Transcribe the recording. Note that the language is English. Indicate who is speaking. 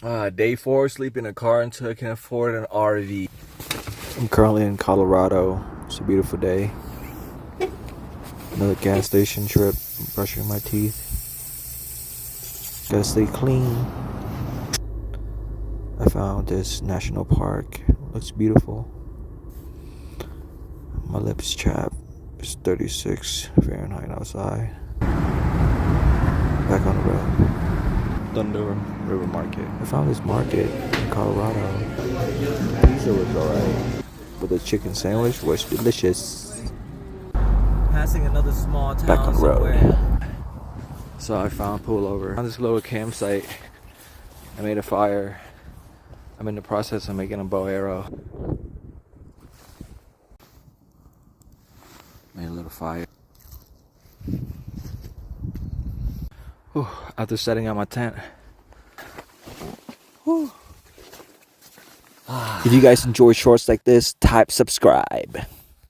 Speaker 1: Day 4, sleep in a car until I can afford an RV.
Speaker 2: I'm currently in Colorado. It's a beautiful day. Another gas station trip. I'm brushing my teeth. Gotta stay clean. I found this national park. Looks beautiful. My lips chapped. It's 36 Fahrenheit outside. Back on the road. Thunder River Market. I found this market in Colorado. Pizza was alright, but the chicken sandwich was delicious.
Speaker 1: Passing another small town
Speaker 2: Back on the road.
Speaker 1: somewhere.
Speaker 2: So I found pullover. On this little campsite, I made a fire. I'm in the process of making a bow arrow. Made a little fire. Whew, after setting out my tent. Whew. If you guys enjoy shorts like this, type subscribe.